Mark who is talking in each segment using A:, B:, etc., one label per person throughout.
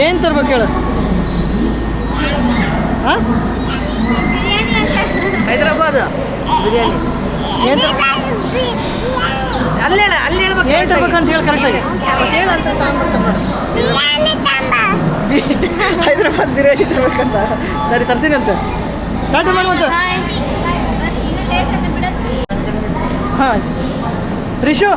A: ಏನು ತರ್ಬೇಕು ಹೇಳು? ಹಾಂ, ಹೈದ್ರಾಬಾದ್ ಬಿರಿಯಾನಿ. ಏನು ಅಲ್ಲಿ ಹೇಳ್ಬೇಕು, ಏನು ತರ್ಬೇಕಂತ ಹೇಳಿ ಕರೆಕ್ಟಾಗಿ ಹೇಳು ಅಂತ ಹೈದ್ರಾಬಾದ್ ಬಿರಿಯಾನಿ ತರ್ಬೇಕಂತ. ಸರಿ ತರ್ತೀನಿ ಅಂತ ಟಾಟಾ ಮಾಡುವಂತ. ಹಾಂ ರಿಶು,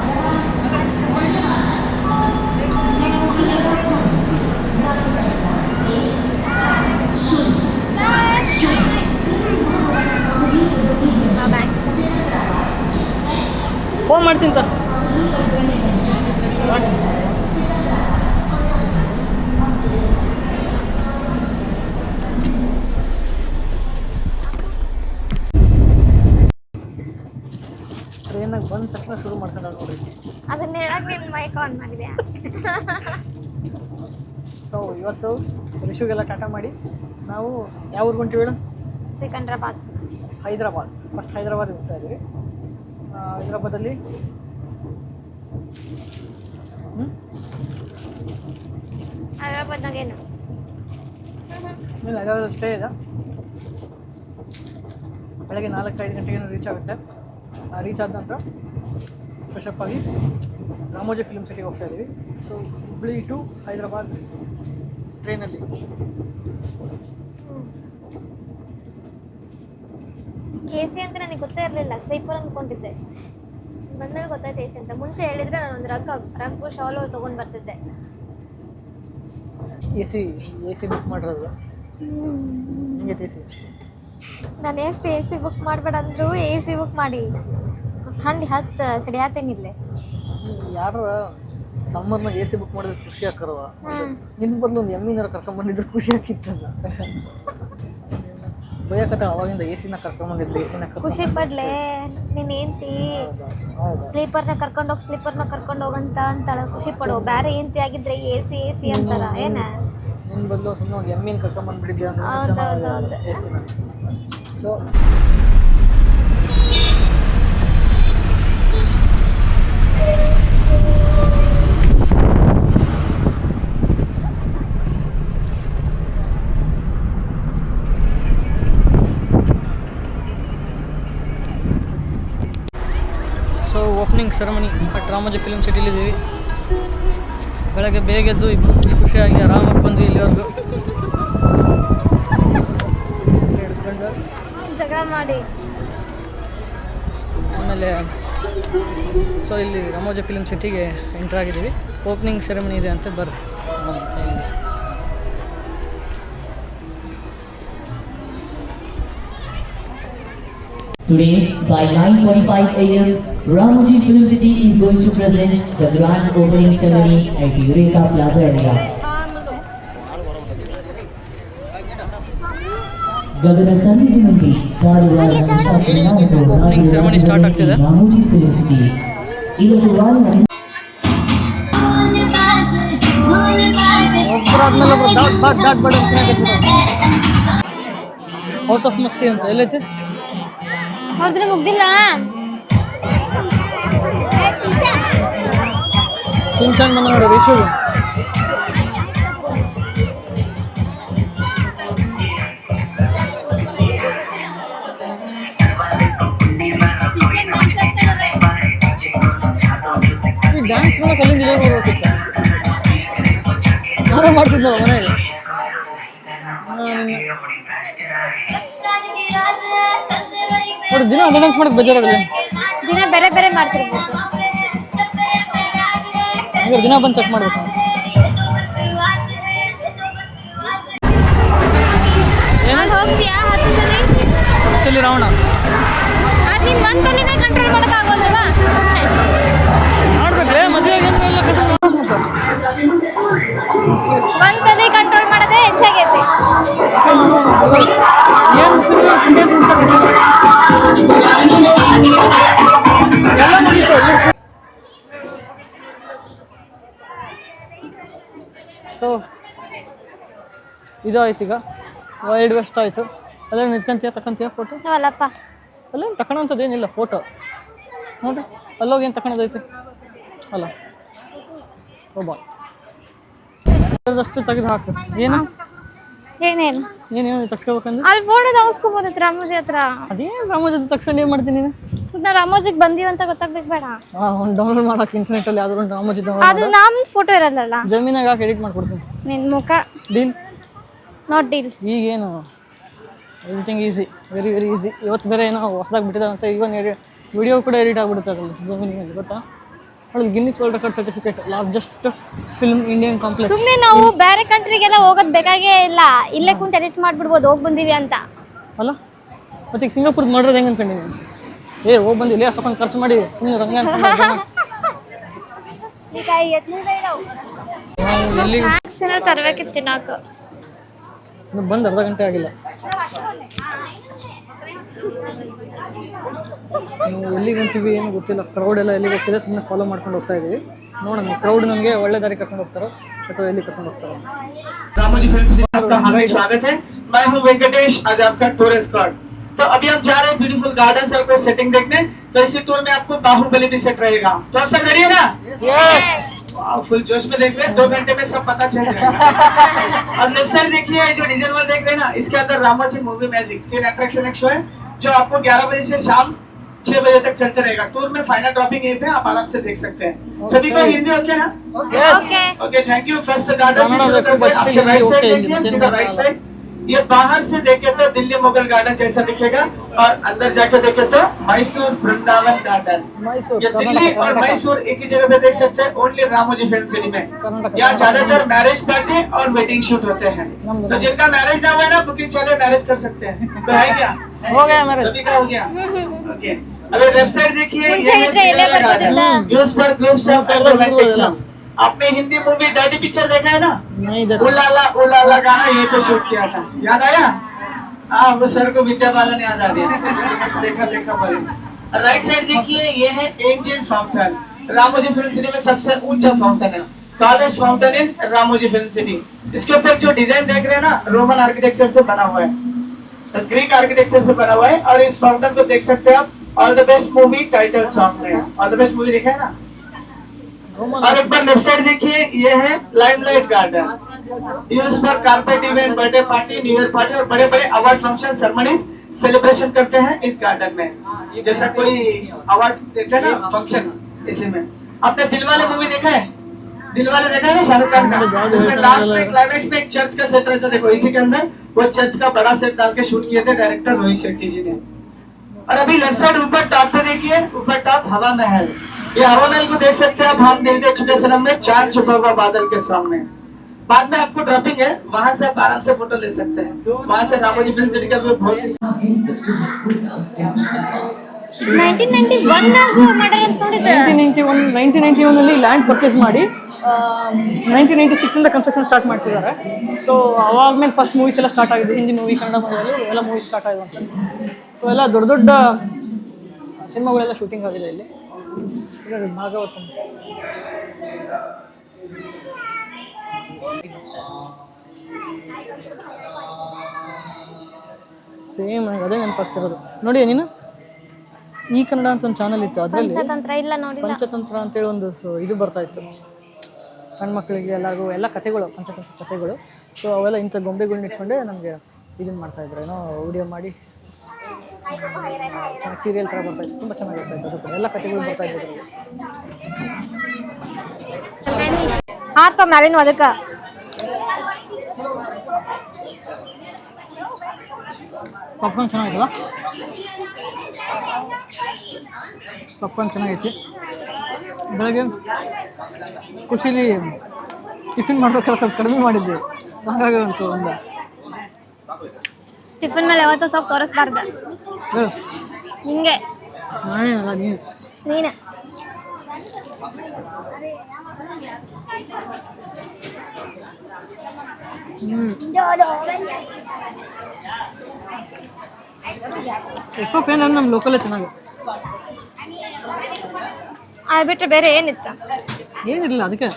A: ಫೋನ್ ಮಾಡ್ತೀನಿ ತ. ಟ್ರೈನಾಗ ಬಂದ ತಕ್ಷಣ ಶುರು ಮಾಡ್ಕೊಂಡ ನೋಡ್ರಿ.
B: ಅದನ್ನ ಹೇಳಕ್ ನಿಮ್ಮ ಮೈಕ್ ಆನ್ ಮಾಡಿದ್ಯಾ?
A: ಸೊ ಇವತ್ತು ರಿಶುಗೆಲ್ಲ ಟಾಟಾ ಮಾಡಿ ನಾವು ಯಾವ ಊರಿಗೆ ಹೊಂಟಿವಿ ಹೇಳು?
B: ಸಿಕಂದ್ರಾಬಾದ್.
A: ಹೈದ್ರಾಬಾದ್. ಫಸ್ಟ್ ಹೈದ್ರಾಬಾದಿಗೆ ಹೋಗ್ತಾ ಇದ್ದೀವಿ. ಹೈದ್ರಾಬಾದಲ್ಲಿ
B: ಹೈದ್ರಾಬಾದ್ನಾಗ ಏನು
A: ಮೇಲೆ ಹೈದ್ರಾಬಾದ್ ಸ್ಟೇ ಇದೆ. ಬೆಳಗ್ಗೆ 4-5 ಗಂಟೆಗೆ ರೀಚ್ ಆಗುತ್ತೆ. ರೀಚ್ ಆದ ನಂತರ ಫ್ರೆಶಪ್ ಆಗಿ ರಾಮೋಜಿ ಫಿಲ್ಮ್ ಸಿಟಿಗೆ ಹೋಗ್ತಾ ಇದ್ದೀವಿ. ಸೊ ಹುಬ್ಳಿ ಟು ಹೈದ್ರಾಬಾದ್ ಟ್ರೈನಲ್ಲಿ.
B: ಎ ಸಿ ಅಂತ ನನಗೆ ಗೊತ್ತೇ ಇರಲಿಲ್ಲ, ಸ್ಲೀಪರ್ ಅಂದ್ಕೊಂಡಿದ್ದೆ. ಬಂದ್ಮೇಲೆ ಗೊತ್ತಾಯ್ತು ಎ ಸಿ ಅಂತ. ಮುಂಚೆ ಹೇಳಿದ್ರೆ ನಾನೊಂದು ರಗ್ಗು ಶಾಲು ತೊಗೊಂಡು ಬರ್ತಿದ್ದೆ.
A: ಎ ಸಿ ಬುಕ್ ಮಾಡಿರೋದು ಹಿಂಗೆ ಎ ಸಿ.
B: ನಾನು ಎಷ್ಟು ಎ ಸಿ ಬುಕ್ ಮಾಡಬೇಡ ಅಂದರೂ ಎ ಸಿ ಬುಕ್ ಮಾಡಿ ಥಂಡಿ ಹತ್ತು ಸಿಡಿಯಾತೇನಿಲ್ಲ.
A: ಯಾರು ಸಮ್ಮರ್ನಾಗ ಎ ಸಿ ಬುಕ್ ಮಾಡಿದ್ರೆ ಖುಷಿ ಹಾಕರವ. ನಿನ್ನ ಬದಲು ಒಂದು ಎಮ್ಮಿನಾರ ಕರ್ಕೊಂಡ್ಬಂದಿದ್ರೆ ಖುಷಿ ಹಾಕಿತ್ತಲ್ಲ. ಬೈಯಕತ್ತಾಳ ಅವಾಗಿಂದ ಎ ಸಿನ ಕರ್ಕೊಂಡ್ಬಂದಿದ್ರು. ಎ ಸಿನ
B: ಖುಷಿ ಪಡ್ಲೆ ನೀನು ಏಂತಿ ಸ್ಲೀಪರ್ನ ಕರ್ಕೊಂಡು ಹೋಗಂತ ಅಂತಾಳ. ಖುಷಿ ಪಡೋ. ಬೇರೆ ಏಂತಿ ಆಗಿದ್ರೆ ಎ ಸಿ ಅಂತಾರ ಏನ?
A: ನಿನ್ನ ಬದಲು ಸುಮ್ಮನೆ ಒಂದು ಎಮ್ಮಿನ ಕರ್ಕೊಂಡ್ಬಂದ್ಬಿಟ್ಟಿದ್ದೆ
B: ಹೌದೌದು.
A: ಎ ಸಿನ. So opening ceremony at Ramoji film ಸಿಟಿಲಿದ್ದೀವಿ. ಬೆಳಗ್ಗೆ ಬೇಗ ಎದ್ದು ಇಬ್ಬರು ಖುಷಿಯಾಗಿ ಆರಾಮಾಗಿ ಬಂದ್ವಿ ಇಲ್ಲಿವರೆಗೂ.
B: ಜಗಳ ಮಾಡಿ
A: ಆಮೇಲೆ ಸೊ ಇಲ್ಲಿ ರಾಮೋಜಿ ಫಿಲ್ಮ್ ಸಿಟಿಗೆ ಎಂಟ್ರ್ ಆಗಿದ್ದೀವಿ. ಓಪನಿಂಗ್ ಸೆರೆಮನಿ ಇದೆ ಅಂತ ಬರ್ರಿ.
C: Today, by 9:45 a.m., Ramoji Film City is going to present the grand opening ceremony at Eureka Plaza area. ಗಗನ ಸನ್ನಿಧಿ నుండి ಜಾರುವ
A: ಓಪನಿಂಗ್ ಸೆರೆಮನಿ ಸ್ಟಾರ್ಟ್ ಆಗ್ತಿದೆ.
C: ರಾಮೋಜಿ ಫಿಲ್ಮ್ ಸಿಟಿ ಇವತ್ತು ವಾರ
A: ಹೌಸ್ ಆಫ್ ಮಸ್ತಿ ಅಂತ ಎಲ್ಲೈತಿ?
B: ಹೋದ್ರೆ ಮುಗ್ದಿಲ್ಲ.
A: ಸಿಂಚನ್ ಬಂದ ನೋಡಿ ರಿಶು. ಈ ಡ್ಯಾನ್ಸ್ ಮಾಡಕ್ಕೆ ಅಲ್ಲಿಂದ ಇಲ್ಲೇ ಹೋಗ್ಬೇಕಿತ್ತು. ಯಾರೋ ಮಾಡ್ತಿದ್ನಲ್ಲ ಮನೆಯಲ್ಲಿ. ನೋಡಿ ದಿನ ಅದೇ ಡ್ಯಾನ್ಸ್ ಮಾಡಕ್ಕೆ ಬೇಜಾರಾಗಲ್ಲ.
B: ದಿನ ಬೇರೆ ಬೇರೆ ಮಾಡ್ತಿರ್ಬೇಕು.
A: ದಿನ ಬಂದು ಚೆಕ್ ಮಾಡ್ಬೇಕು.
B: ಹೋಗ್ತೀಯಾ 10 ಸಲ?
A: ರಾವಣ
B: ಅದು ನೀನು ಒಂದ್ಸಲಿನೇ ಕಂಟ್ರೋಲ್ ಮಾಡೋಕ್ಕಾಗೋಲ್ವಾ?
A: ಮಾಡ್ಬೇಕ್ರೆ ಮದುವೆಗೆ ಅಂದ್ರೆ ಎಲ್ಲ
B: ಒಂದ್ಸಲಿ ಕಂಟ್ರೋಲ್ ಮಾಡೋದೇ ಹೆಚ್ಚಾಗೈತಿ.
A: ಸೊ ಇದು ಆಯ್ತು. ಈಗ ವೈಲ್ಡ್ ವೆಸ್ಟ್ ಆಯಿತು. ಅಲ್ಲೇನು ನಿಂತ್ಕೊಂತೀಯ ತಗೊಂತೀಯ ಫೋಟೋ?
B: ಅಲ್ಲಪ್ಪ
A: ಅಲ್ಲೇನು ತಗೊಳೋಂಥದ್ದು ಏನಿಲ್ಲ ಫೋಟೋ. ನೋಡಿರಿ ಅಲ್ಲೋಗಿ ಏನು ತಗೊಳೋದೈತೆ ಅಲ್ಲ. ಓ ಬಾ ಅದಷ್ಟು ತೆಗೆದು ಹಾಕು. ಏನು
B: ಏನೇನು
A: ಏನೇನು ತಗ್ಸ್ಕೋಬೇಕಂದ್ರೆ
B: ಅಲ್ಲಿ ಬೋರ್ಡ್ ತಗಸ್ಕೋಬೋದಿತ್ತು ರಾಮೋಜಿ ಹತ್ರ.
A: ಅದೇನು ರಾಮ ಜೊತೆ ತಗ್ಸ್ಕೊಂಡು ಏನು ಮಾಡ್ತೀನಿ ನೀನು?
B: ನಾವು ರಾಮೋಜಿಗೆ ಬಂದೀವಿ ಅಂತ ಗೊತ್ತಾಗ್ಬೇಕು ಬೇಡ.
A: ಒಂದು ಡೌನ್ಲೋಡ್ ಮಾಡಕ್ಕೆ ಇಂಟರ್ನೆಟ್ಟಲ್ಲಿ ಯಾವ್ದಾದ್ರು ಒಂದು ರಾಮೋಜಿ ಡೌನ್ಲೋಡ್
B: ಅದು ನಮ್ದು ಫೋಟೋ ಇರಲ್ಲ.
A: ಜಮೀನಾಗ ಹಾಕಿ ಎಡಿಟ್ ಮಾಡ್ಕೊಡ್ತೀನಿ.
B: ನಿನ್ನ ಮುಖ
A: ಡೀಲ್.
B: Not deal.
A: ಈಗೇನು editing easy, very very easy. ಇವತ್ತು ಬೇರೆ ಏನೋ ಹೊಸದಾಗಿ ಬಿಟ್ಟಿದ್ದಾರಂತೆ, ಈಗ ವಿಡಿಯೋ ಕೂಡ ಎಡಿಟ್ ಆಗಿಬಿಡುತ್ತೆ ಅದರಲ್ಲಿ ಜಮೀನಿನಲ್ಲಿ, ಗೊತ್ತಾ? ಅದು Guinness world record certificate, largest film Indian complex.
B: ಸುಮ್ಮನೆ ನಾವು ಬೇರೆ ಕಂಟ್ರಿಗೆಲ್ಲ ಹೋಗೋದು ಬೇಕಾಗೇ ಇಲ್ಲ, ಇಲ್ಲೇ ಕುಂತು ಎಡಿಟ್ ಮಾಡ್ಬಿಡ್ಬೋದು ಹೋಗಿ ಬಂದೀವಿ ಅಂತ.
A: ಅಲ್ಲ ಮತ್ತೆ ಈಗ ಸಿಂಗಾಪುರ್ದು ಮಾಡಿರೋದು ಹೆಂಗೆ ಅನ್ಕೊಂಡಿದ್ದೀನಿ? ಹೋಗಿ ಬಂದಿಲ್ಲ ಅಷ್ಟೊಂದು ಖರ್ಚು ಮಾಡಿ ಸುಮ್ಮನೆ ರಂಗ
B: ಎಲ್ಲಿ ತರಬೇಕಿತ್ತು ತಿನ್ನೋಕೆ.
A: ಬಂದು ಅರ್ಧ ಗಂಟೆ ಆಗಿಲ್ಲ. ನಾವು ಎಲ್ಲಿಗೆ ಹೊಂತೀವಿ ಏನು ಗೊತ್ತಿಲ್ಲ, ಕ್ರೌಡ್ ಎಲ್ಲ ಎಲ್ಲಿಗೆ ಹೋಗ್ತಿದೆ, ಸುಮ್ಮನೆ ಫಾಲೋ ಮಾಡ್ಕೊಂಡು ಹೋಗ್ತಾ ಇದೀವಿ. ನೋಡೋಣ ಕ್ರೌಡ್ ನಮಗೆ ಒಳ್ಳೆ ದಾರಿ ಕರ್ಕೊಂಡು ಹೋಗ್ತಾರೋ ಅಥವಾ ಎಲ್ಲಿ ಕರ್ಕೊಂಡು ಹೋಗ್ತಾರೋ.
D: रामोजी फिल्म सिटी में आपका हार्दिक स्वागत है। मैं हूं वेंकटेश, आज आपका टूर एस्कॉर्ट। तो अभी हम जा रहे हैं ब्यूटीफुल गार्डन और कोई सेटिंग देखने। तो इसी टूर में आपको बाहुबली भी सेट रहेगा। तो आप सब रेडी है ना?
A: यस,
D: फुल जोश में देख रहे हैं, 2 घंटे में सब पता चल जाएगा। अब लेफ्ट साइड देखिए, जो डीजल वर्ल्ड देख रहे हैं ना, इसके अंदर रामोजी मूवी मैजिक 3 अट्रैक्शन एक शो है, जो आपको 11 बजे से शाम 6 बजे तक चलते रहेगा। टूर में फाइनल ड्रॉपिंग यहीं पे आप आराम से देख सकते हैं। सभी को हिंदी ओके ना?
A: Yes,
D: okay, thank you. First garden से शुरू करते हैं। आपके राइट साइड देखिए, सीधा राइट साइड। ये बाहर से देखे तो दिल्ली मुगल गार्डन जैसा दिखेगा, और अंदर जाके देखे तो मैसूर वृंदावन गार्डन।
A: मैसूर,
D: ये दिल्ली और मैसूर एक ही जगह पे देख सकते हैं, ओनली रामोजी फिल्म सिटी में। यहाँ ज्यादातर मैरिज पार्टी और वेडिंग शूट होते हैं। तो जिनका मैरिज ना हुआ ना, बुकिंग चले मैरिज कर सकते हैं। तो है क्या?
A: हो गया मैरिज।
D: सभी का हो गया? ओके, अगर लेफ्ट साइड देखिए,
B: मुझे इधर
D: यूज पर ग्रुप्स ऑफ रोमांटिक। आपने हिंदी मूवी डैडी पिक्चर देखा है ना?
A: नहीं
D: उलाला गाना यहीं पे शूट किया था, याद आया? हाँ, वो सर को विद्या बालन याद आ गया। देखा पर राइट साइड देखिए, ये है angel fountain. Ramoji film city में सबसे ऊंचा फाउंटेन है, tallest fountain in Ramoji film city. इसके ऊपर जो डिजाइन देख रहे हैं ना, रोमन आर्किटेक्चर से बना हुआ है, ग्रीक आर्किटेक्चर से बना हुआ है। और इस फाउंटेन को देख सकते हैं आप all the best movie title song में। ऑल द बेस्ट मूवी देखा है ना? और एक बार लेफ्ट साइड देखिए, ये है limelight garden. Use for carpet event, birthday party, new year party और बड़े बड़े अवार्ड फंक्शन सेरेमनीज सेलिब्रेशन करते हैं इस गार्डन में। जैसा कोई अवार्ड देते हैं ना फंक्शन, इसी में। आपने दिलवाले मूवी देखा है? दिलवाले देखा है ना, शाहरुख खान का? इसमें लास्ट में क्लाइमेक्स में एक चर्च का सेट रहता है, देखो इसी के अंदर वो चर्च का बड़ा सेट डाल के शूट किए थे डायरेक्टर रोहित शेट्टी जी ने। और अभी लेफ्ट साइड ऊपर टॉप पे देखिए, ऊपर टॉप हवा महल। ये हवा महल को देख सकते हैं आप, हम दिल दे चुके सनम में, चांद छुपा हुआ बादल के सामने। बाद में आपको ड्रॉपिंग है, वहां से आप आराम से फोटो ले सकते हैं। वहां से रामोजी फिल्म सिटी का व्यू बहुत ही
B: 1991 ನಾಗು ಮಾಡ್ಯಾರ ಅಂತ ನೋಡಿದ್ದೆ.
A: 1991 ಅಲ್ಲಿ ಲ್ಯಾಂಡ್ ಪರ್ಚೇಸ್ ಮಾಡಿ 1996 ಇಂದ ಕನ್ಸ್ಟ್ರಕ್ಷನ್ ಸ್ಟಾರ್ಟ್ ಮಾಡಿಸಿದ್ದಾರೆ. ಸೊ ಅವಾಗ ಮೇಲೆ ಫಸ್ಟ್ ಮೂವೀಸ್ ಎಲ್ಲ ಸ್ಟಾರ್ಟ್ ಆಗಿದೆ, ಹಿಂದಿ ಮೂವಿ, ಕನ್ನಡ ಮೂವಿಯಲ್ಲಿ ಎಲ್ಲ ಮೂವಿ ಸ್ಟಾರ್ಟ್ ಆಗಿದೆ ಅಂತ. ಸೊ ಎಲ್ಲ ದೊಡ್ಡ ದೊಡ್ಡ ಸಿನಿಮಾಗಳೆಲ್ಲ ಶೂಟಿಂಗ್ ಆಗಿದೆ ಇಲ್ಲಿ. ಭಾಗವತ ಸೇಮ್ ಅದೇ ನೆನಪಾಗ್ತಿರೋದು. ನೋಡಿ ನೀನು ಈ ಕನ್ನಡ ಅಂತ ಒಂದು ಚಾನಲ್ ಇತ್ತು, ಅದರಲ್ಲಿ
B: ಪಂಚತಂತ್ರ ಇಲ್ಲ ನೋಡಿಲ್ಲ.
A: ಪಂಚತಂತ್ರ ಅಂತೇಳಿ ಒಂದು ಇದು ಬರ್ತಾ ಇತ್ತು, ಸಣ್ಣ ಮಕ್ಕಳಿಗೆ ಎಲ್ಲರಿಗೂ ಎಲ್ಲ ಕಥೆಗಳು, ಪಂಚತಂತ್ರ ಕಥೆಗಳು. ಸೊ ಅವೆಲ್ಲ ಇಂಥ ಗೊಂಬೆಗಳನ್ನ ಇಟ್ಕೊಂಡೆ ನಮಗೆ ಇದನ್ನು ಮಾಡ್ತಾಯಿದ್ರು, ಏನೋ ವಿಡಿಯೋ ಮಾಡಿ ಚೆನ್ನಾಗಿ ಸೀರಿಯಲ್ ಥರ ಬರ್ತಾಯಿತ್ತು, ತುಂಬ ಚೆನ್ನಾಗಿ ಬರ್ತಾಯಿತ್ತು. ಅದು ಕೂಡ ಎಲ್ಲ ಕಥೆಗಳು ಬರ್ತಾಯಿದ್ರು.
B: ಆರ್ತ ಮ್ಯಾಲಿನ ಅದಕ್ಕೆ
A: ಪಾಪ್ಕಾರ್ನ್ ಚೆನ್ನಾಗಿತ್ತಲ್ಲ, ಪಾಪ್ಕಾರ್ನ್ ಚೆನ್ನಾಗೈತಿ. ಬೆಳಗ್ಗೆ ಖುಷಿಲಿ ಟಿಫಿನ್ ಮಾಡ್ಬೇಕಾದ್ರೆ ಸ್ವಲ್ಪ ಕಡಿಮೆ ಮಾಡಿದ್ದೆ, ಸೊ ಹಾಗಾಗಿ ಒಂದು
B: ಟಿಫಿನ್ ಮೇಲೆ ಯಾವತ್ತೂ ಸ್ವಲ್ಪ ತೋರಿಸ್ಬಾರ್ದು.
A: ಹೇಳು.
B: ಹಿಂಗೆ
A: ನಾನೇನಲ್ಲ ನೀನು.
B: ನೀನು
A: ఎక్కువ ಫ್ಯಾನ್ ಅಂದ್ರೆ ನಮ್ಮ ಲೋಕಲೇ ಚೆನ್ನಾಗಿ.
B: ಅದು ಬಿಟ್ಟರೆ ಬೇರೆ ಏನಿತ್ತು?
A: ಏನಿರಲಿಲ್ಲ ಅದಕ್ಕೆ.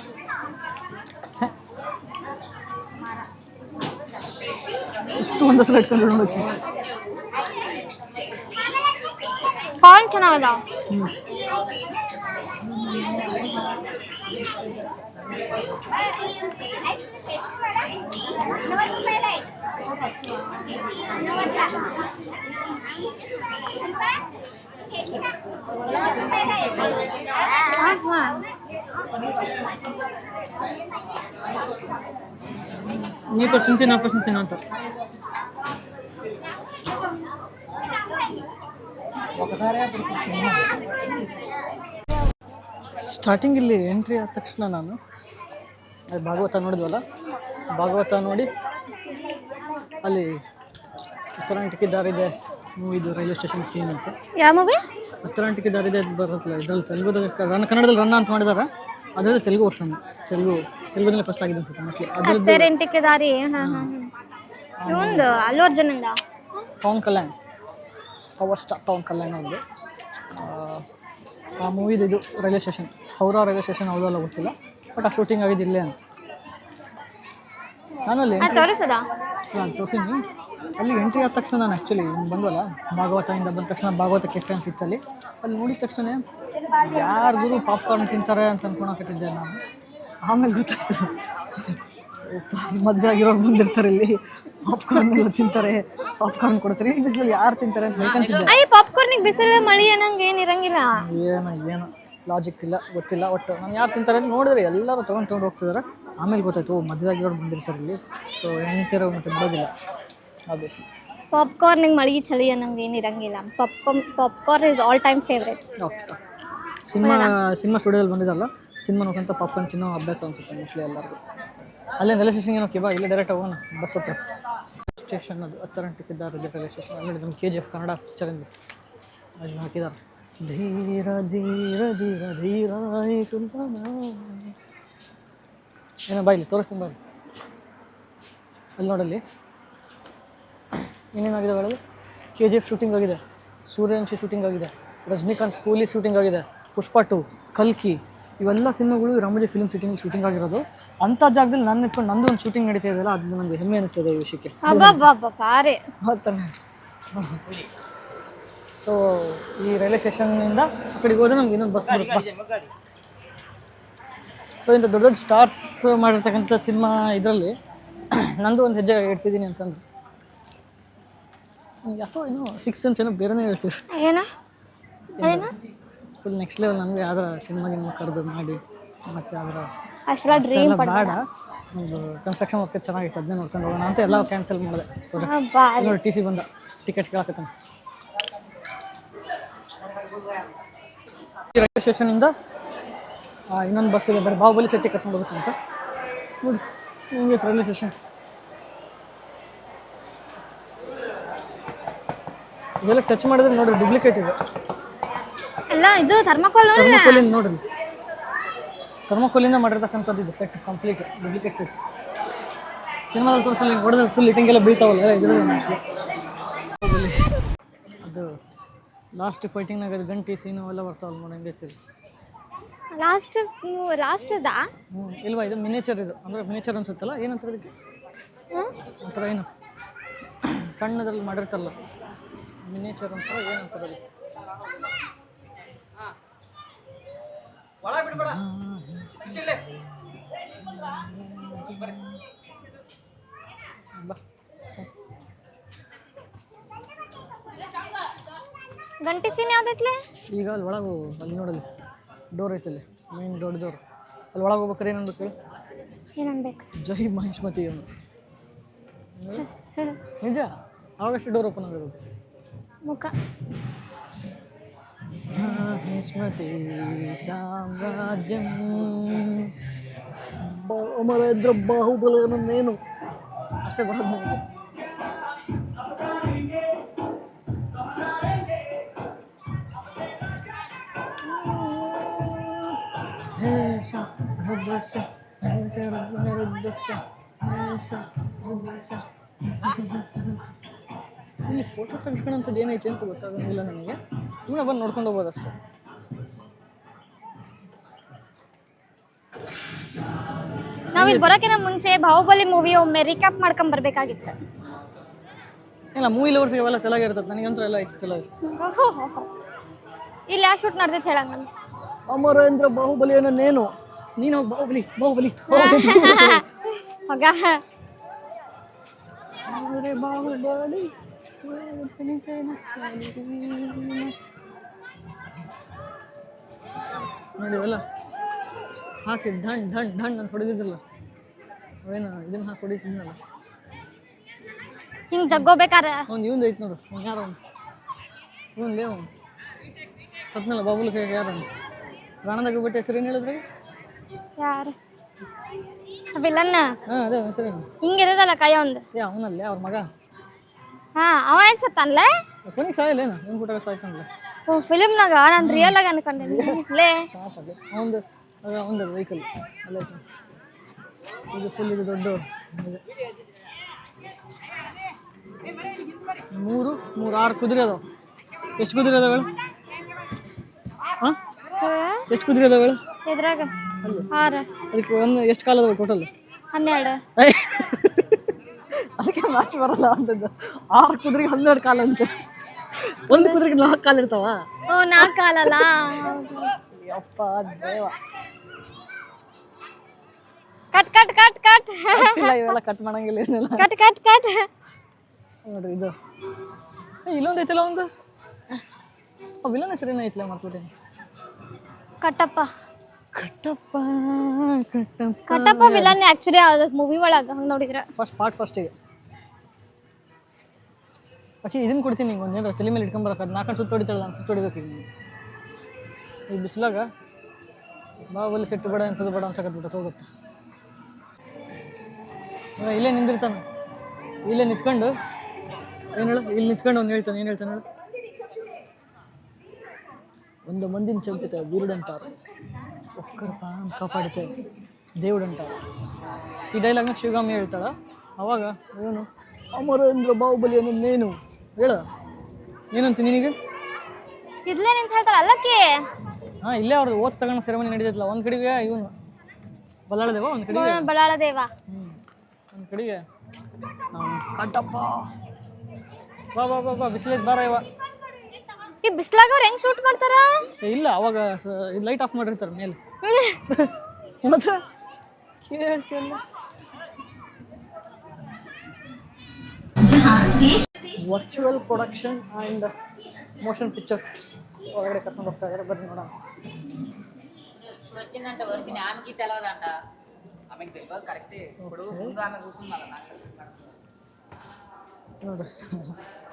A: ಇಷ್ಟು ಒಂದು ಸಲ ಇಟ್ಕೊಂಡು ನೋಡೋಕ್ಕೆ
B: ಕಾರ್ನ್ ಚೆನ್ನಾಗದಾವ.
A: ನೀ ಫಸ್ಟ್ ತಿಂತೀನಿ ನಾ ಫಸ್ಟ್ ತಿನ್ನ ಅಂತ ಸ್ಟಾರ್ಟಿಂಗ್ ಇಲ್ಲಿ ಎಂಟ್ರಿ ಆದ ತಕ್ಷಣ ನಾನು ಅದು ಭಾಗವತ ನೋಡಿದ್ವಲ್ಲ, ಭಾಗವತ ನೋಡಿ ಅಲ್ಲಿ ಉತ್ತರಾಂಟಿಕೆ ದಾರಿದೆ ಮೂವಿದು ರೈಲ್ವೆ ಸ್ಟೇಷನ್ ಸೀನ್ ಅಂತ.
B: ಯಾವ ಮೂವಿ?
A: ಉತ್ತರಾಂಟಿಕೆ ದಾರಿದೆ ಬರುತ್ತಲ್ಲ, ಇದರಲ್ಲಿ ತೆಲುಗುದಲ್ಲಿ ಕನ್ನಡದಲ್ಲಿ ರನ್ನ ಅಂತ ಮಾಡಿದಾರೆ. ಅದರಲ್ಲಿ ತೆಲುಗು ವರ್ಷನ್, ತೆಲುಗುದಲ್ಲಿ ಫಸ್ಟ್ ಆಗಿದೆ ಅನ್ಸುತ್ತೆ ಮೋಸ್ಟ್ಲಿ. ಅದರದ್ದು
B: ತೆರೆಂಟಿಕೆ ದಾರಿ. ಇವಂದು ಅಲ್ಲು ಅರ್ಜುನಂದ
A: ಪವನ್ ಕಲ್ಯಾಣ್, ಪವರ್ ಸ್ಟಾರ್ ಪವನ್ ಕಲ್ಯಾಣ್ ಅವ್ರದ್ದು. ಆ ಮೂವಿದು ಇದು railway station, Howrah railway station ಹೌದಲ್ಲ ಗೊತ್ತಿಲ್ಲ, ಬಟ್ ಆ ಶೂಟಿಂಗ್ ಆಗಿದ್ದು ಇಲ್ಲೇ ಅಂತ. ನಾನು ಅಲ್ಲಿ
B: ತೋರಿಸೋದಾ?
A: ನಾನು ತೋರಿಸಿದ್ನಿ. ಅಲ್ಲಿ ಎಂಟ್ರಿ ಆದ ತಕ್ಷಣ ನಾನು ಆ್ಯಕ್ಚುಲಿ ಬಂದ್ವಲ್ಲ, ಭಾಗವತದಿಂದ ಬಂದ ತಕ್ಷಣ ಭಾಗವತ ಕೆಫೆ ಅಂತ ಇತ್ತಲ್ಲಿ. ಅಲ್ಲಿ ನೋಡಿದ ತಕ್ಷಣ ಯಾರಿಗೂ ಪಾಪ್ಕಾರ್ನ್ ತಿಂತಾರೆ ಅಂತ ಅನ್ಕೊಳಕತ್ತಿದ್ದೆ ನಾನು. ಆಮೇಲೆ ಗೊತ್ತಾಯ್ತು ಮದುವೆ ಆಗಿರೋರು ಬಂದಿರ್ತಾರೆ ಇಲ್ಲಿ, ಪಾಪ್ಕಾರ್ನ್ ಎಲ್ಲ ತಿಂತಾರೆ, ಪಾಪ್ಕಾರ್ನ್ ಕೊಡ್ತಾರೆ. ಈ ಬಿಸಿಲಲ್ಲಿ ಯಾರು ತಿಂತಾರೆ ಅಂತ ಹೇಳ್ಕೊಂತಿದ್ದೆ.
B: ಅಯ್ಯ ಪಾಪ್ಕಾರ್ನಿಗೆ ಬಿಸಿಲು ಮಳಿ ಅನ್ನಂಗೆ ಏನು ಇರಂಗಿಲ್ಲ.
A: ಏನು ಲಾಜಿಕ್ ಇಲ್ಲ, ಗೊತ್ತಿಲ್ಲ. ಒಟ್ಟು ನಾನು ಯಾರು ತಿಂತಾರೆ ಅಂತ ನೋಡಿದ್ರೆ ಎಲ್ಲರೂ ತೊಗೊಂಡು ಹೋಗ್ತಿದ್ದಾರೆ. ಆಮೇಲೆ ಗೊತ್ತಾಯ್ತು ಓ ಮದುವೆ ಆಗಿರೋರು ಬಂದಿರ್ತಾರೆ ಇಲ್ಲಿ, ಸೊ ಹೆಂಗ್ತಿರೋ ಮತ್ತೆ ಬಿಡೋದಿಲ್ಲ ಆಬ್ವಿಯಸ್ಲಿ.
B: ಪಾಪ್ಕಾರ್ನಿಗೆ ಮಳಿ ಚಳಿ ಅನ್ನಂಗೆ ಏನು ಇರಂಗಿಲ್ಲ. Popcorn is all time favourite.
A: Okay, cinema ಸ್ಟುಡಿಯೋದಲ್ಲಿ ಬಂದಿದ್ದಲ್ಲ, ಸಿನಿಮಾ ನೋಡ್ಕೊಂತ ಪಾಪ್ಕಾರ್ನ್ ತಿನ್ನೋ ಅಭ್ಯಾಸ ಅನ್ಸುತ್ತೆ ಮೋಸ್ಟ್ಲಿ ಎಲ್ಲರಿಗೂ. ಅಲ್ಲೇ ರೈಲ್ವೆ ಸ್ಟೇಷನ್ಗೆ ಏನೋಕೆ ಬಾ, ಇಲ್ಲೇ ಡೈರೆಕ್ಟ್ ಹೋಗೋಣ ಬಸ್ ಹತ್ರ. ಸ್ಟೇಷನ್ ಅದು ಉತ್ತರಾಂಟಿಕೆ ದಾರಿದೆ ರೈಲ್ವೆ ಸ್ಟೇಷನ್. ಅಲ್ಲಿ ನಮ್ಮ KGF ಕನ್ನಡ ಪಿಕ್ಚರಿಂದ ಅದನ್ನ ಹಾಕಿದ್ದಾರೆ. ಧೀರ ಧೀರ ಧೀರ ಧೀರ ಸುಲ್ತಾನ ಏನೋ ಬಾಯಿಲಿ ತೋರಿಸ್ತೀನಿ ಬಾಯಿ. ಅಲ್ಲಿ ನೋಡಲ್ಲಿ ಏನೇನಾಗಿದೆ ಒಳಗೆ. KGF ಶೂಟಿಂಗ್ ಆಗಿದೆ, ಸೂರ್ಯವಂಶಿ ಶೂಟಿಂಗ್ ಆಗಿದೆ, ರಜನಿಕಾಂತ್ ಕೂಲಿ ಶೂಟಿಂಗ್ ಆಗಿದೆ, ಪುಷ್ಪ 2, ಕಲ್ಕಿ, ಇವೆಲ್ಲ ಸಿನಿಮಾಗಳು ರಾಮೋಜಿ ಫಿಲ್ಮ್ ಶೂಟಿಂಗ್ ಆಗಿರೋದು. ಅಂಥ ಜಾಗದಲ್ಲಿ ನಾನು ನಿಂತ್ಕೊಂಡು ನಂದು ಒಂದು ಶೂಟಿಂಗ್ ನಡೀತಾ ಇದೆಯಲ್ಲ, ಅದು ನನಗೆ ಹೆಮ್ಮೆ ಅನಿಸ್ತದೆ ಈ ವಿಷಯಕ್ಕೆ. ಹೌದಾನೆ. ಸೊ ಈ ರೈಲ್ವೆ ಸ್ಟೇಷನ್ನಿಂದ ಆ ಕಡೆಗೆ ಹೋದರೆ ನಮ್ಗೆ ಇನ್ನೊಂದು ಬಸ್ ಬರುತ್ತೆ. ಸೊ ಇಂಥ ದೊಡ್ಡ ದೊಡ್ಡ ಸ್ಟಾರ್ಸ್ ಮಾಡಿರ್ತಕ್ಕಂಥ ಸಿನಿಮಾ ಇದರಲ್ಲಿ ನಂದು ಒಂದು ಹೆಜ್ಜೆ ಇಡ್ತಿದ್ದೀನಿ ಅಂತಂದ್ರೆ ಯಾಕೋ ಏನೋ 6th ಸೆನ್ಸ್ ಏನೋ ಬೇರೆನೇ ಹೇಳ್ತಿದ್ರು. Full next level. ನನಗೆ ಯಾವ್ದಾರ ಸಿನಿಮಾಗಿನ ಕರೆದು ಮಾಡಿ ಮತ್ತು ಅದರ ಅಷ್ಟೆಲ್ಲ ಬೇಡ, ಒಂದು ಕನ್ಸ್ಟ್ರಕ್ಷನ್ ವರ್ಕ್ ಚೆನ್ನಾಗಿತ್ತು, ಅದನ್ನೇ ನೋಡ್ಕೊಂಡು ಹೋಗೋಣ ಅಂತ ಎಲ್ಲ ಕ್ಯಾನ್ಸಲ್ ಮಾಡಿದೆ ಪ್ರಾಜೆಕ್ಟ್. ನೋಡಿ TC ಬಂದ, ಟಿಕೆಟ್ ಕೇಳಕತ್ತಾನೆ. ರೈಲ್ವೆ ಸ್ಟೇಷನಿಂದ ಇನ್ನೊಂದು ಬಸ್ ಇದೆ, ಬರೀ ಬಾಹುಬಲಿ ಸೆಟ್ಟಿ ಕರ್ಕೊಂಡು ಹೋಗುತ್ತೆ ಅಂತ. ನೋಡಿ ಹಿಂಗೆ ರೈಲ್ವೆ ಸ್ಟೇಷನ್. ಇದೆಲ್ಲ ಟಚ್ ಮಾಡಿದ್ರೆ ನೋಡ್ರಿ ಡೂಪ್ಲಿಕೇಟ್ ಇದೆ
B: ಅಲ್ಲ. ಇದು ಥರ್ಮಾಕೋಲಿಂದ
A: ನೋಡ್ರಿ, ಥರ್ಮಾಕೋಲಿಂದ ಮಾಡಿರ್ತಕ್ಕಂಥದ್ದು ಇದು ಸೆಟ್, ಕಂಪ್ಲೀಟ್ ಡೂಪ್ಲಿಕೇಟ್ ಸೆಟ್. ಸಿನಿಮಾದಲ್ಲಿ ತೋರಿಸಲ್ಲ ಹೊಡೆದ್ರೆ ಫುಲ್ ಇಟಿಂಗ್ ಎಲ್ಲ ಬೀಳ್ತಾವಲ್ಲ ಇದರಲ್ಲಿ. ಅದು ಲಾಸ್ಟ್ ಫೈಟಿಂಗ್ನಾಗ ಅದು ಗಂಟಿ ಸೀನು ಎಲ್ಲ ಬರ್ತಾವಲ್ಲ ನೋಡಿ, ಹೆಂಗೆ ಹೆಚ್ಚಿದೆ
B: ಲಾಸ್ಟದ.
A: ಇಲ್ವಾ, ಇದು ಮಿನೇಚರ್. ಇದು ಅಂದರೆ ಮಿನೇಚರ್ ಅನ್ಸುತ್ತಲ್ಲ, ಏನಂತಾರೆ ಇದಕ್ಕೆ ಒಂಥರ ಏನು ಸಣ್ಣದ್ರಲ್ಲಿ ಮಾಡಿರ್ತಾರಲ್ಲ ಮಿನೇಚರ್ ಅಂತ ಏನಂತಾರೆ ಅದು.
B: ಗಂಟಿ ಸೀನ್ ಯಾವ್ದೈತ್ಲೆ?
A: ಈಗ ಅಲ್ಲಿ ಒಳಗೆ ಅಲ್ಲಿ ನೋಡಲ್ಲಿ ಡೋರ್ ಐತಲ್ಲಿ, ಮೇನ್ ಡೋರ್. ಅಲ್ಲಿ ಒಳಗೆ ಹೋಗ್ಬೇಕಾರೆ ಏನು ಅನ್ಬೇಕು?
B: ಏನನ್ಬೇಕು?
A: ಜೈ ಮಹಿಷ್ಮತಿ ಅನ್ನು. ನಿಜ, ಆವಾಗಷ್ಟು ಡೋರ್ ಓಪನ್ ಆಗೋದು.
B: ಮುಖ
A: ಮಹಿಷ್ಮತಿ ಸಾಮ್ರಾಜ್ಯಂ ಅಮರೇಂದ್ರ ಬಾಹುಬಲನೇನು ಅಷ್ಟೇ ಬರೋದು ನನಗೆ. ಇಲ್ಲಿ ಫೋಟೋ ತೆಗೆಸ್ಕೊಳ್ಳೋಂಥದ್ದು ಏನೈತೆ ಅಂತ ಗೊತ್ತಾಗೋಂಗಿಲ್ಲ ನನಗೆ. ಸುಮ್ಮನೆ ಬಂದು ನೋಡ್ಕೊಂಡು ಹೋಗ್ಬೋದು ಅಷ್ಟೇ.
B: ನಾವು ಇಲ್ಲಿ ಬರೋಕ್ಕಿಂತ ಮುಂಚೆ ಬಾಹುಬಲಿ ಮೂವಿ ಒಮ್ಮೆ ರೀಕ್ಯಾಪ್ ಮಾಡ್ಕೊಂಡ್ ಬರ್ಬೇಕಾಗಿತ್ತು.
A: ಇಲ್ಲ, ಮೂವಿ ಲವರ್ಸ್ಗೆ ಅವೆಲ್ಲ ಚೆನ್ನಾಗಿರ್ತದೆ, ನನಗಂತೂ ಎಲ್ಲ ಇಷ್ಟ ಇಲ್ಲ.
B: ಇಲ್ಲಿ ಯಾವ ಶೂಟ್ ನಡೆದೈತೆ ಹೇಳಂಗ?
A: ಅಮರೇಂದ್ರ ಬಾಹುಬಲಿಯನ್ನೇನು ನೀನು ಬಾಹುಬಲಿ ಬಾಹುಬಲಿ
B: ಮಗ
A: ಬಾಹುಬಲಿ ನೋಡಿವಲ್ಲ ಹಾಕಿ ಢಣ್ ಢಣ್ ಢಣ್ ಅಂತ ಹೊಡೆದಿದ್ರಲ್ಲ ಅವೇನು ಇದನ್ನ ಹಾಕಿ ಹೊಡಿತಿದ್ನಲ್ಲ
B: ಹಿಂಗ್ ಜಗ್ಗೋಬೇಕಾರ
A: ಅವ್ನು ಇವಂದು ಐತೆ ನೋಡು ಅವ್ನು ಯಾರು ಅವನು ಇವನು ಲೇ ಅವನು ಸತ್ನಲ್ಲ ಬಾಬುಲ್ ಕೈ ಯಾರು ಅವನು ರಾಣದಾಗ ಬಿಟ್ಟು ಹೆಸರು ಏನು ಹೇಳಿದ್ರಿ
B: ಯಾರು ವಿಲನ್
A: ಹಾಂ ಅದೇ ಹೆಸರೇನು
B: ಹಿಂಗಿರೋದಲ್ಲ ಕೈ ಒಂದು
A: ಅವನಲ್ಲೇ ಅವ್ರ ಮಗ
B: ಹಾ ಅವ ಏನ್ ಸತ್ತಾನ್ಲೆ
A: ಕೊನೆಗೆ ಸಾಯಿಲ್ಲೇನು ಏನು ಕೂಟಾಗ ಸಾಯ್ತಾನಲ್ಲ
B: ಓ ಫಿಲಿಮ್ನಾಗ ನಾನು ರಿಯಲ್ ಆಗಿ ಅನ್ಕೊಂಡಿದ್ದೆ ಲೇ
A: ಸಾಪಲ್ಲಿ ಅವನದು ವೆಹಿಕಲ್ ಅಲ್ಲೇ ಇದು ಫುಲ್ ಇದು ದೊಡ್ಡ ಇದೆ. ಮೂರು ಆರು ಕುದುರೆ ಅದಾವ ಎಷ್ಟು ಕುದುರೆ ಅದಾವ ಹಾಂ ಎಷ್ಟು ಕುದುರೆ ಅದಾವ
B: ಇದ್ರಾಗ
A: ಅಲ್ಲಿ
B: 6
A: ಅದಕ್ಕೆ ಒಂದು ಎಷ್ಟು ಕಾಲ ಅದಾವ ಟೋಟಲ್
B: 12
A: ಅದಕ್ಕೆ ಮ್ಯಾಚ್ ಬರಲ್ಲ ಅಂತದ್ದು 6 ಕುದುರೆಗೆ 12 ಕಾಲ ಅಂತ ಒಂದು ಕುದುರೆಗೆ 4 ಕಾಲು ಇರ್ತಾವ
B: ಓ 4 ಕಾಲಲ್ಲ
A: ಯಪ್ಪ ದೇವ
B: ಕಟ್ ಕಟ್ ಕಟ್ ಕಟ್
A: ಇಲ್ಲ ಇವೆಲ್ಲ ಕಟ್ ಮಾಡಂಗಿಲ್ಲ ಏನಿಲ್ಲ
B: ಕಟ್ ಕಟ್ ಕಟ್
A: ನೋಡ್ರಿ ಇದು ಇಲ್ಲೊಂದು ಐತಲ್ಲ ಒಂದು ವಿಲನ್ ಹೆಸರೇನು ಐತಲ್ಲ ಮರ್ತ್ಬಿಟ್ಟೇನೆ
B: ಕಟ್ಟಪ್ಪ
A: ಕಟ್ಟಪ್ಪ
B: ಕಟ್ಟಪ್ಪ ವಿಲನ್ ಆಕ್ಚುಲಿ ಮೂವಿ ಒಳಗ ಹಂಗ ನೋಡಿದ್ರ
A: ಫಸ್ಟಿಗೆ ಆಕೆ ಇದನ್ನ ಕೊಡ್ತೀನಿ ನಿಂಗೆ ಒಂದು ಏನಾರ ತಲೆ ಮೇಲೆ ಇಟ್ಕೊಂಬರಕ್ಕೆ ಅದು 4 ಸುತ್ತು ಹೊಡಿತಾಳೆ ನಾನು ಸುತ್ತು ಹೊಡಿಬೇಕು ಈಗ ಈ ಬಿಸಿಲಾಗ ಬಾವಲ್ಲಿ ಸೆಟ್ಟು ಬೇಡ ಎಂಥದ್ದು ಬೇಡ ಅನ್ಸಕತ್ಬಿಟ್ಟು ಹೋಗುತ್ತೆ ಇಲ್ಲೇ ನಿಂದಿರ್ತಾನೆ ಇಲ್ಲೇ ನಿಂತ್ಕೊಂಡು ಏನು ಹೇಳು ಇಲ್ಲಿ ನಿಂತ್ಕೊಂಡು ಅವ್ನು ಹೇಳ್ತಾನೆ ಏನು ಹೇಳ್ತಾನೆ ಹೇಳು ಒಂದು ಮಂದಿನ ಚಂಪಿತ ಬೀರುಡಂತಾರೆ ಒಕ್ಕರ ಪ್ರಾಣ ಕಾಪಾಡುತ್ತೆ దేవుడంటారు ಈ ಡೈಲಾಗ್ನ ಶಿವಗಾಮಿ ಹೇಳ್ತಾಳ ಅವಾಗ ಇವನು ಅಮರೇಂದ್ರ ಬಾಹುಬಲಿ ಅನ್ನೋ ನೇನು ಹೇಳ ಏನಂತ ನಿನಗೆ
B: ಇದ್ಲೇ ನಿಂತ ಹೇಳ್ತಾಳ ಅಲ್ಲಕ್ಕಿ
A: ಹಾಂ ಇಲ್ಲೇ ಅವ್ರದ್ದು ಓತ್ ತಗೊಂಡು ಸೆರೆಮನಿ ನಡೀತೈತಲ್ಲ ಒಂದು ಕಡೆಗೆ ಇವನು ಬಲ್ಲಾಳದೇವ ಒಂದು ಕಡೆಗೆ
B: ಬಳ್ಳಾಳ ದೇವ
A: ಒಂದು ಕಡೆಗೆ ಕಟ್ಟಪ್ಪ ಬಾ ಬಾ ಬಾ ಬಾ ಬಿಸಿಲೈತ್ ಬಾರ ಇವ
B: ಈ ಬಿಸ್ಲಾಗ ಅವ್ರು ಹೆಂಗ್ ಶೂಟ್ ಮಾಡ್ತಾರ
A: ಇಲ್ಲ ಅವಾಗ ಲೈಟ್ ಆಫ್ ಮಾಡಿರ್ತಾರೆ ಮೇಲೆ ಮತ್ತೆ ಹೇಳ್ತಿಲ್ಲ virtual production and motion pictures ಒಳಗಡೆ ಕರ್ಕೊಂಡು ಹೋಗ್ತಾ ಇದ್ದಾರೆ ಬರ್ರಿ ನೋಡೋಣ
E: వచ్చిందంట వచ్చిన ఆమెకి తెలవదంట ఆమెకి తెలియదు కరెక్టే ఇప్పుడు ముందు ఆమె కూర్చుంది మళ్ళీ
A: ನೋಡ್ರಿ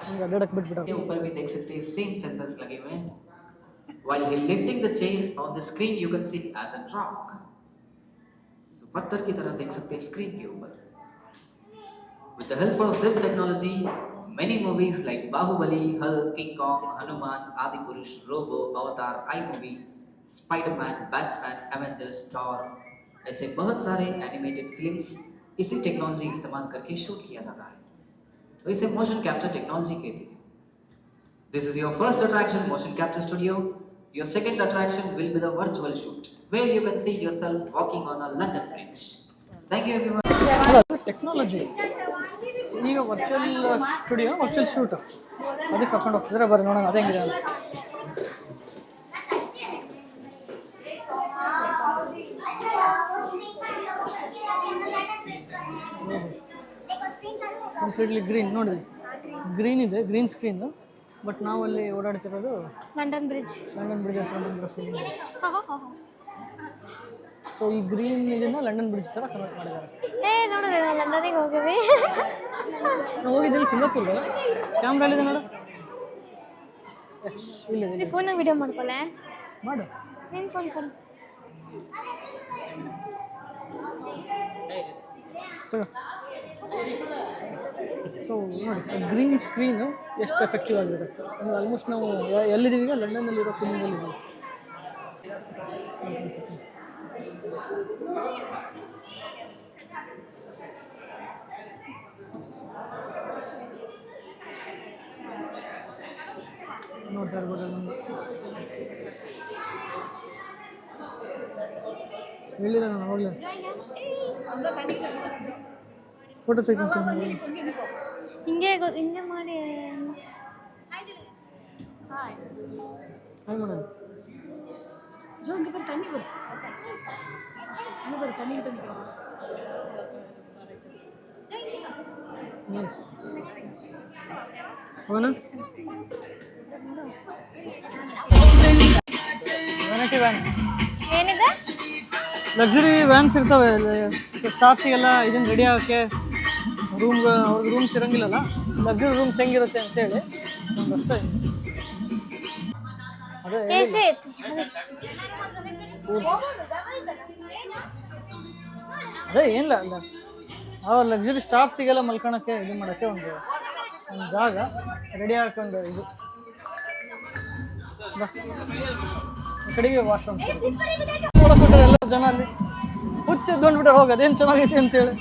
A: ಹಿಂಗೆ ಅಡ್ಡಾಡಕ್ಕೆ ಬಿಟ್ಬಿಟ್ಟ
F: ऊपर भी देख सकते हैं सेम सेंसर्स लगे हुए हैं while he lifting the chair on the screen you can see as a rock so पत्थर की तरह देख सकते हैं स्क्रीन के ऊपर with the help of this technology many movies like Bahubali, Hulk, King Kong, Hanuman, Adipurush, Robo, Avatar, iMovie, Spider-Man, Batman, Avengers, Thor ऐसे बहुत सारे एनिमेटेड फिल्म्स इसी टेक्नोलॉजी इस्तेमाल करके शूट किया जाता है तो इसे मोशन कैप्चर टेक्नोलॉजी कहती है this is your first attraction motion capture studio your second attraction will be the virtual shoot where you can see yourself walking on a London Bridge thank you everyone
A: technology ಈಗ virtual studio virtual shoot ಅದಕ್ಕೆ ಕರ್ಕೊಂಡು ಹೋಗ್ತಿದ್ರೆ ಬರ್ರಿ ನೋಡೋಣ ಅದೇ ಹೆಂಗಿದೆ ಅಂತ completely green ನೋಡಿದ್ರಿ ಗ್ರೀನ್ ಇದೆ ಗ್ರೀನ್ ಸ್ಕ್ರೀನ್ ಬಟ್ ನಾವಲ್ಲಿ ಓಡಾಡ್ತಿರೋದು
B: ಲಂಡನ್ ಬ್ರಿಡ್ಜ್
A: ಹತ್ರ ಬಂದಿರೋ ಫೀಲಿಂಗ್ ಸೊ ಈ ಗ್ರೀನ್ ಇದನ್ನು ಲಂಡನ್ ಬ್ರಿಡ್ಜ್ ಥರ ಕನ್ವರ್ಟ್ ಮಾಡಿದ್ದಾರೆ
B: ನೋಡಿದ್ರೆ ಲಂಡನಿಗೆ ಹೋಗಿವಿ
A: ನಾವು ಹೋಗಿದ್ದೀವಿ ಸಿಂಗಾಪುರ್ಗೆ ಕ್ಯಾಮ್ರಾ ಎಲ್ಲಿದೆ ನೋಡು ಎಸ್ ಇಲ್ಲಿದೆ
B: ಫೋನಾಗ ವಿಡಿಯೋ ಮಾಡ್ಕೊಲೆ
A: ಮಾಡು
B: ನಿನ್ನ ಫೋನ್ ಕೊಡು
A: ತಗೋ ಸೊ ನೋಡಿ ಗ್ರೀನ್ ಸ್ಕ್ರೀನು ಎಷ್ಟು ಎಫೆಕ್ಟಿವ್ ಆಗಿರುತ್ತೆ ಅಂದರೆ ಆಲ್ಮೋಸ್ಟ್ ನಾವು ಎಲ್ಲಿದ್ದೀವಿ ಈಗ ಲಂಡನ್ನಲ್ಲಿರೋ ಫಿಲಿಮಲ್ಲಿದ್ದೀವಿ ನೋಡ್ತಾ ಇರ್ಬೋದು ಅಲ್ಲೊಂದು ಹೇಳಿಲ್ಲ ನಾನು ಹೋಗ್ಲಿ ಫೋಟೋ ತೆಗೆದುಕೊಂಡು
B: ಹಿಂಗೆ ಮಾಡಿ
A: ಹಾಯ್ ಮಾಡೋದು ಹೋಗೋಣ ವೆನೈಟಿ ವ್ಯಾನ್
B: ಏನಿದೆ?
A: ಲಕ್ಸುರಿ ವ್ಯಾನ್ಸ್ ಇರ್ತವೆ ಸ್ಟಾರ್ಸಿಗೆಲ್ಲ ಇದನ್ನು ರೆಡಿ ಆಗೋಕ್ಕೆ ಅವ್ರಿಗೆ ರೂಮ್ಸ್ ಇರೋಂಗಿಲ್ಲಲ್ಲ, ಲಕ್ಸುರಿ ರೂಮ್ಸ್ ಹೆಂಗಿರುತ್ತೆ ಅಂತೇಳಿ ಒಂದು ಅಷ್ಟೇ. ಅದೇ
B: AC
A: ಅದೇ ಏನಿಲ್ಲ ಅಲ್ಲ, ಅವ್ರ ಲಕ್ಸುರಿ ಸ್ಟಾರ್ಸಿಗೆಲ್ಲ ಮಲ್ಕೊಳಕ್ಕೆ ಇದು ಮಾಡೋಕ್ಕೆ ಒಂದು ಜಾಗ ರೆಡಿ ಹಾಕೊಂಡು ಇದು ಬಾ. ಈ ಕಡೆಗೆ ವಾಶ್ರೂಮ್ ನೋಡಕ್ಬಿಟ್ರೆ ಎಲ್ಲ ಜನ ಅಲ್ಲಿ ಹುಚ್ಚು ಎದ್ಕೊಂಡ್ಬಿಟ್ರೆ ಹೋಗಿ ಅದೇನು ಚೆನ್ನಾಗೈತೆ ಅಂತೇಳಿ.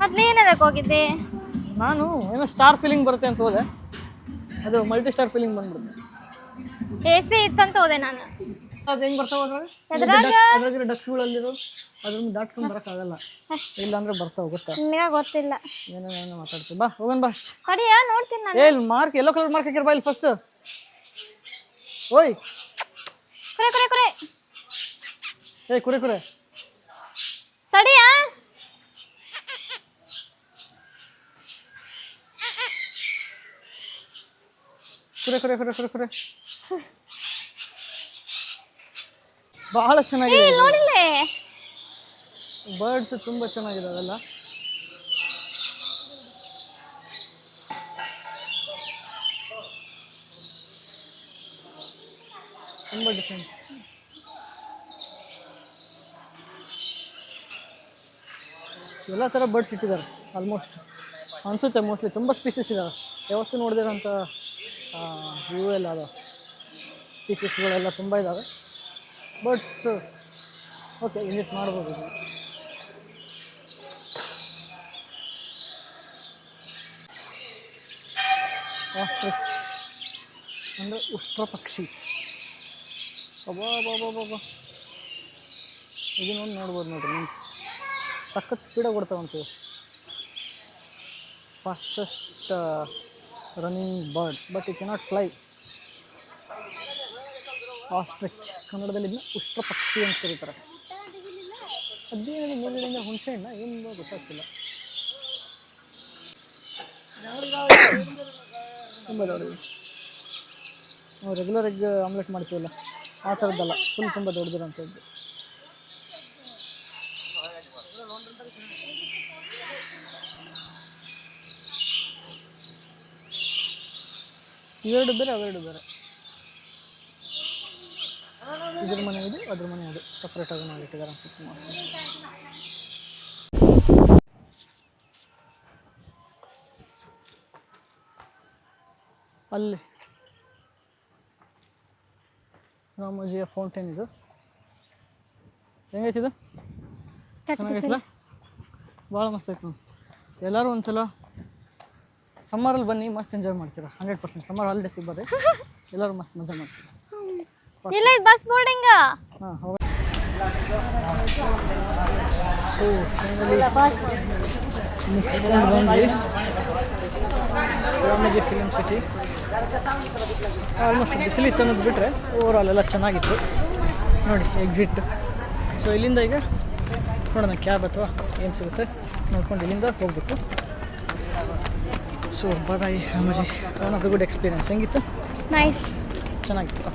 B: ಮತ್ತೆ ನೀನದಕ್ಕೆ ಹೋಗಿದ್ದೆ?
A: ನಾನು ಏನೋ ಸ್ಟಾರ್ ಫೀಲಿಂಗ್ ಬರುತ್ತೆ ಅಂತ ಹೋದೆ, ಅದು ಮಲ್ಟಿ ಸ್ಟಾರ್ ಫೀಲಿಂಗ್ ಬಂದ್ಬಿಡುತ್ತೆ.
B: AC ಇತ್ತಂತ ಹೋದೆ ನಾನು.
A: ಅದು ಹೆಂಗೆ ಬರ್ತಾವೆ
B: ಎದ್ರಾಗ?
A: ಅದ್ರಾಗಿರೋ ಡಕ್ಸ್ಗಳಲ್ಲಿರೋ ಅದ್ರಿಂದ ದಾಟ್ಕೊಂಡು ಬರೋಕ್ಕಾಗಲ್ಲ, ಇಲ್ಲಾಂದ್ರೆ ಬರ್ತಾವೆ ಗೊತ್ತಾ.
B: ನಿನಗೆ ಗೊತ್ತಿಲ್ಲ.
A: ಏನೇನೋ ಮಾತಾಡ್ತೀವಿ, ಬಾ ಹೋಗೋಣ ಬಾ.
B: ಕಡಿಯಾ ನೋಡ್ತೀನಿ ನಾನು.
A: ಏ ಮಾರ್ಕ್ ಎಲ್ಲೋ ಕಲರ್ ಮಾರ್ಕ್ ಹಾಕಿರ ಬಾ ಇಲ್ಲಿ ಫಸ್ಟ್. ಓಯ್
B: ಕುರೆ ಕುರೆ ಕುರೆ
A: ಏ ಕುರೆ ಕುರೆ
B: ತಡಿಯಾ.
A: ಕುರೆ ಕುರೆ ಕುರೆ ಕುರೆ ಕುರೆ ಬಹಳ ಚೆನ್ನಾಗಿದೆ.
B: ನೋಡಿಲ್ಲೇ
A: ಬರ್ಡ್ಸ್ ತುಂಬಾ ಚೆನ್ನಾಗಿದಾವೆಲ್ಲ. ತುಂಬ ಡಿಫ್ರೆಂಟ್. ಎಲ್ಲ ಥರ ಬರ್ಡ್ಸ್ ಇಟ್ಟಿದ್ದಾರೆ ಆಲ್ಮೋಸ್ಟ್ ಅನಿಸುತ್ತೆ. ಮೋಸ್ಟ್ಲಿ ತುಂಬ ಸ್ಪೀಸಸ್ ಇದ್ದಾವೆ, ಯಾವತ್ತೂ ನೋಡಿದಿರೋಂಥ ವ್ಯೂ ಎಲ್ಲ ಅದಾವೆ. ಸ್ಪೀಸಸ್ಗಳೆಲ್ಲ ತುಂಬ ಇದ್ದಾವೆ. ಬರ್ಡ್ಸ್ ಓಕೆ ವಿಸಿಟ್ ಮಾಡ್ಬೋದು. ಆಸ್ಟ್ರಿಚ್ ಅಂದರೆ ಉಷ್ಟ್ರ ಪಕ್ಷಿ. ಅಬ್ಬಾ ಇದನ್ನೊಂದು ನೋಡ್ಬೋದು ನೋಡ್ರಿ ನೀವು. ಸಖತ್ ಸ್ಪೀಡಾಗಿ ಕೊಡ್ತಾವಂತೀವಿ. Fastest running bird but it cannot fly. Ostrich ಕನ್ನಡದಲ್ಲಿ ಇದನ್ನ ಉಷ್ಟ್ರ ಪಕ್ಷಿ ಅಂತ ಕರೀತಾರೆ. ಅದೇನು ಮೇಲಿನಿಂದ ಹುಣಸೆ ಹಣ್ಣ ಏನು ಗೊತ್ತಾಗ್ತಿಲ್ಲ. ತುಂಬ ದೊಡ್ಡದು. ನಾವು ರೆಗ್ಯುಲರ್ ಎಗ್ ಆಮ್ಲೆಟ್ ಮಾಡ್ತೀವಲ್ಲ ಆ ಥರದ್ದಲ್ಲ, ಫುಲ್ ತುಂಬ ದೊಡ್ಡದಿರೋಂಥದ್ದು. ಇವೆರಡು ಬೇರೆ ಅವೆರಡು ಬೇರೆ. ಇದ್ರ ಮನೆ ಇದು, ಅದ್ರ ಮನೆ ಅದು, ಸಪ್ರೇಟಾಗಿ ಮಾಡಿಟ್ಟಿದ್ದಾರೆ ಅನ್ಸುತ್ತೆ. ಅಲ್ಲಿ ರಾಮೋಜಿಯ ಫೌಂಟೇನ್ ಇದು. ಹೆಂಗೈತಿದು? ಚೆನ್ನಾಗೈತಲ್ಲ, ಭಾಳ ಮಸ್ತ್ ಐತೆ ನೋಡಿ. ಎಲ್ಲರೂ ಒಂದ್ಸಲ ಸಮ್ಮರಲ್ಲಿ ಬನ್ನಿ, ಮಸ್ತ್ ಎಂಜಾಯ್ ಮಾಡ್ತೀರಾ. 100% ಸಮ್ಮರ್ ಹಾಲಿಡೇಸಿಗೆ ಬರ್ರಿ, ಎಲ್ಲರೂ ಮಸ್ತ್ ಮಜಾ ಮಾಡ್ತೀರಾ.
B: ಇಲ್ಲ ಇದು ಬಸ್ ಬೋರ್ಡಿಂಗ್.
A: ಹಾಂ ಹೌದು. ಸೊ ಫೈನಲಿ ಮುಗಿಸ್ಕೊಂಡು ಬಂದ್ವಿ ರಾಮೋಜಿ ಫಿಲ್ಮ್ ಸಿಟಿ. ಆಲ್ಮೋಸ್ಟ್ ಬಿಸಿಲಿತ್ತು ಅನ್ನೋದು ಬಿಟ್ಟರೆ ಓವರಾಲ್ ಎಲ್ಲ ಚೆನ್ನಾಗಿತ್ತು ನೋಡಿ. ಎಕ್ಸಿಟ್. ಸೊ ಇಲ್ಲಿಂದ ಈಗ ನೋಡೋಣ ಕ್ಯಾಬ್ ಅಥವಾ ಏನು ಸಿಗುತ್ತೆ ನೋಡ್ಕೊಂಡು ಇಲ್ಲಿಂದ ಹೋಗ್ಬೇಕು. So bye Ramoji. ಅದು ಗುಡ್ ಎಕ್ಸ್ಪೀರಿಯನ್ಸ್. ಹೆಂಗಿತ್ತು?
B: ನೈಸ್,
A: ಚೆನ್ನಾಗಿತ್ತು.